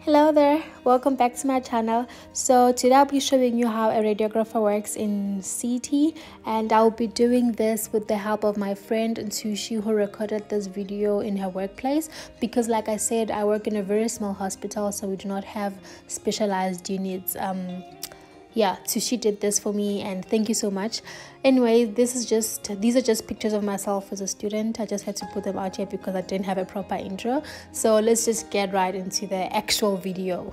Hello there, welcome back to my channel. So today I'll be showing you how a radiographer works in CT, and I'll be doing this with the help of my friend Ntushi, who recorded this video in her workplace, because like I said, I work in a very small hospital, so we do not have specialized units. So she did this for me, and thank you so much. Anyway, these are just pictures of myself as a student. I just had to put them out here because I didn't have a proper intro. So let's just get right into the actual video.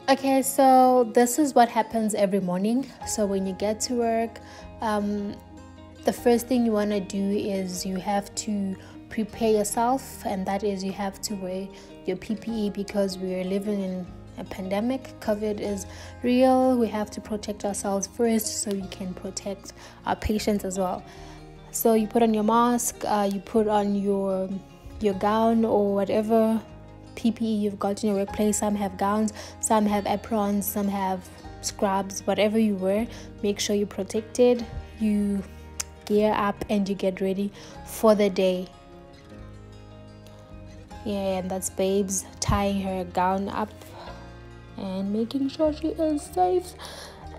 Okay, so this is what happens every morning. So when you get to work, the first thing you want to do is you have to prepare yourself, and that is you have to wear your PPE because we are living in a pandemic. COVID is real. We have to protect ourselves first so we can protect our patients as well. So you put on your mask, you put on your gown or whatever PPE you've got in your workplace. Some have gowns, some have aprons, some have scrubs. Whatever you wear, make sure you're protected, you gear up, and you get ready for the day. Yeah, and that's Babes tying her gown up and making sure she is safe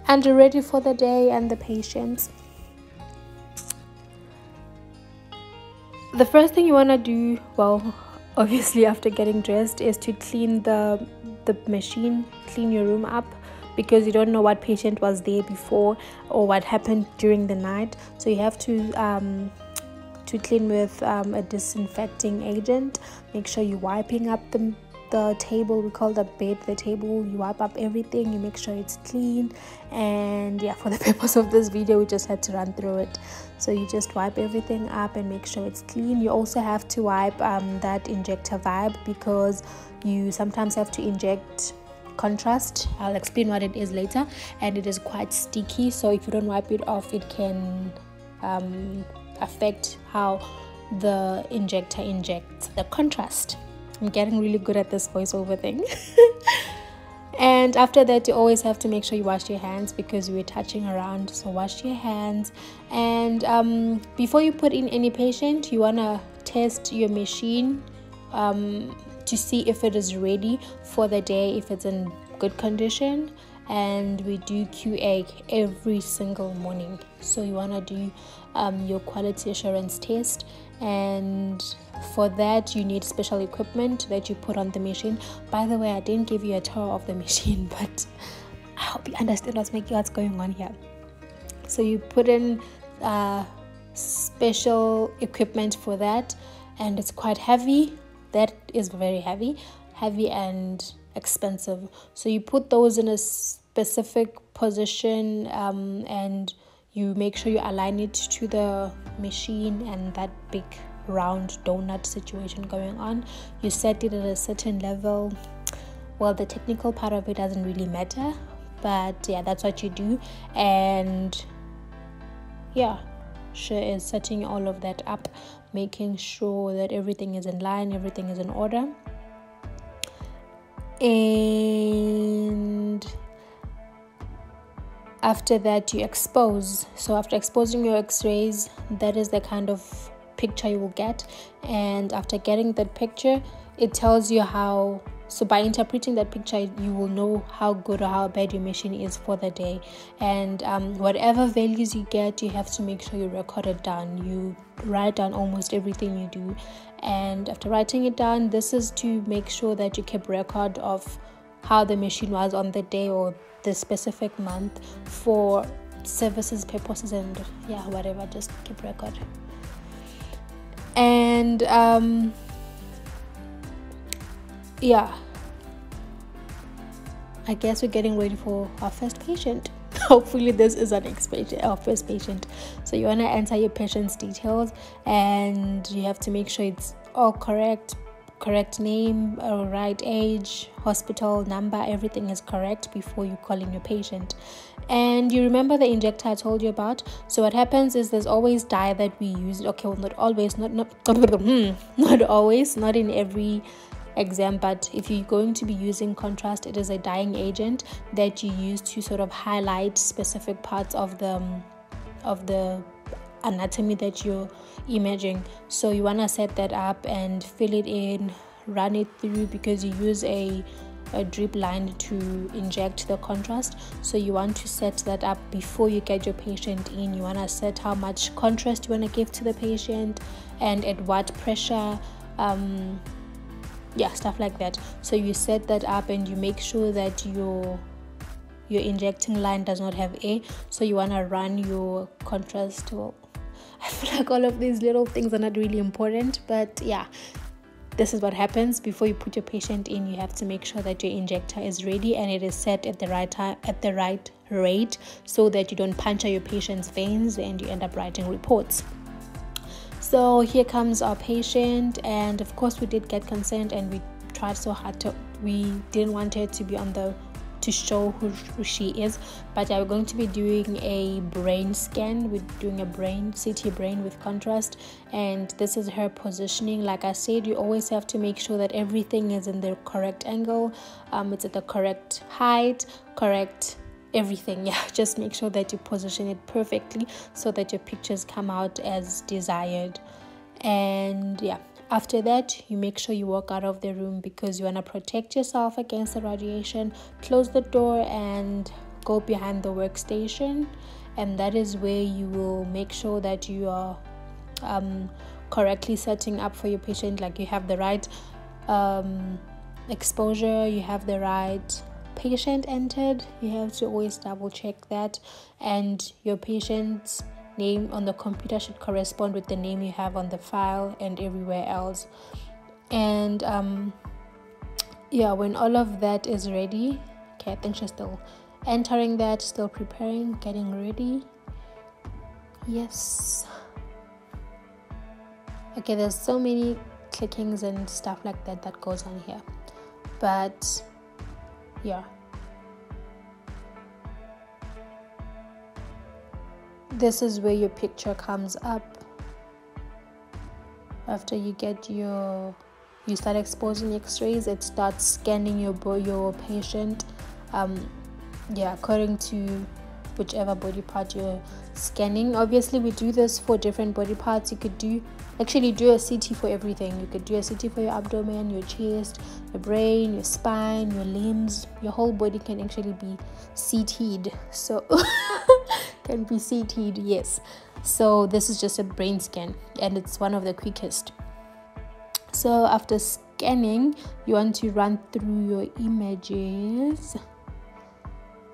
and ready for the day and the patients. The first thing you want to do, well, obviously after getting dressed, is to clean the machine, clean your room up, because you don't know what patient was there before or what happened during the night. So you have to clean with a disinfecting agent. Make sure you're wiping up the table. We call the bed the table. You wipe up everything, you make sure it's clean. And yeah, for the purpose of this video, we just had to run through it. So you just wipe everything up and make sure it's clean. You also have to wipe that injector vibe, because you sometimes have to inject contrast. I'll explain what it is later, and it is quite sticky, so if you don't wipe it off, it can affect how the injector injects the contrast. I'm getting really good at this voiceover thing. And after that, you always have to make sure you wash your hands, because we're touching around. So wash your hands. And before you put in any patient, you want to test your machine to see if it is ready for the day, if it's in good condition. And we do QA every single morning. So you want to do your quality assurance test, and for that you need special equipment that you put on the machine. By the way, I didn't give you a tour of the machine, but I hope you understand what's going on here. So you put in special equipment for that, and it's quite heavy. That is very heavy and expensive. So you put those in a specific position, and you make sure you align it to the machine and that big round donut situation going on. You set it at a certain level. Well, the technical part of it doesn't really matter, but yeah, that's what you do. And yeah, sure is setting all of that up, making sure that everything is in line, everything is in order. And after that, you expose. So after exposing your x-rays, that is the kind of picture you will get. And after getting that picture, it tells you how, so by interpreting that picture, you will know how good or how bad your machine is for the day. And whatever values you get, you have to make sure you record it down. You write down almost everything you do. And after writing it down, this is to make sure that you keep record of how the machine was on the day or the specific month, for services purposes and yeah, whatever, just keep record. And yeah, I guess we're getting ready for our first patient. Hopefully this is our first patient. So you want to enter your patient's details, and you have to make sure it's all correct name, right age, hospital number, everything is correct before you call in your patient. And you remember the injector I told you about? So what happens is there's always dye that we use. Okay, well, not always, not always, not in every exam, but if you're going to be using contrast, it is a dyeing agent that you use to sort of highlight specific parts of the anatomy that you're imaging. So you want to set that up and fill it in, run it through, because you use a drip line to inject the contrast. So you want to set that up before you get your patient in. You want to set how much contrast you want to give to the patient and at what pressure, stuff like that. So you set that up and you make sure that your injecting line does not have air. So you want to run your contrast. Well, I feel like all of these little things are not really important, but yeah, this is what happens. Before you put your patient in, you have to make sure that your injector is ready and it is set at the right time, at the right rate, so that you don't puncture your patient's veins and you end up writing reports. So here comes our patient, and of course we did get consent, and we tried so hard we didn't want her to be to show who she is. But we're going to be doing a brain scan. We're doing a CT brain with contrast, and this is her positioning. Like I said, you always have to make sure that everything is in the correct angle, it's at the correct height, correct everything. Just make sure that you position it perfectly so that your pictures come out as desired. And after that, you make sure you walk out of the room, because you want to protect yourself against the radiation. Close the door and go behind the workstation, and that is where you will make sure that you are correctly setting up for your patient. Like, you have the right exposure, you have the right patient entered. You have to always double check that, and your patient's name on the computer should correspond with the name you have on the file and everywhere else. And when all of that is ready, okay, I think she's still entering that, still preparing, getting ready. Yes. Okay, there's so many clickings and stuff like that goes on here, but this is where your picture comes up after you get you start exposing x-rays. It starts scanning your patient according to whichever body part you're scanning. Obviously, we do this for different body parts. You could do a CT for everything. You could do a CT for your abdomen, your chest, your brain, your spine, your limbs. Your whole body can actually be CT'd. So can be CT'd, yes. So this is just a brain scan, and it's one of the quickest. So after scanning, you want to run through your images.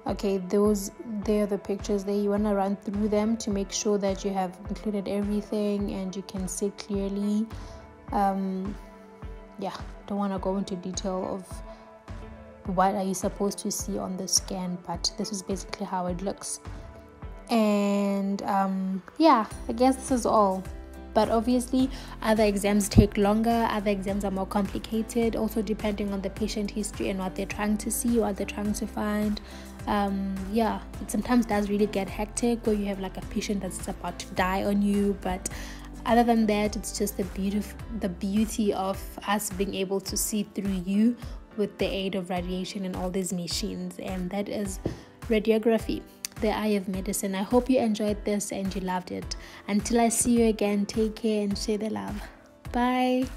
Okay, they're the pictures there. You want to run through them to make sure that you have included everything and you can see clearly. Don't want to go into detail of what are you supposed to see on the scan, but this is basically how it looks. And I guess this is all. But obviously, other exams take longer, other exams are more complicated, also depending on the patient history and what they're trying to see, what they're trying to find. It sometimes does really get hectic where you have like a patient that's about to die on you. But other than that, it's just the beauty of us being able to see through you with the aid of radiation and all these machines. And that is radiography, the eye of medicine. I hope you enjoyed this and you loved it. Until I see you again, take care and share the love. Bye.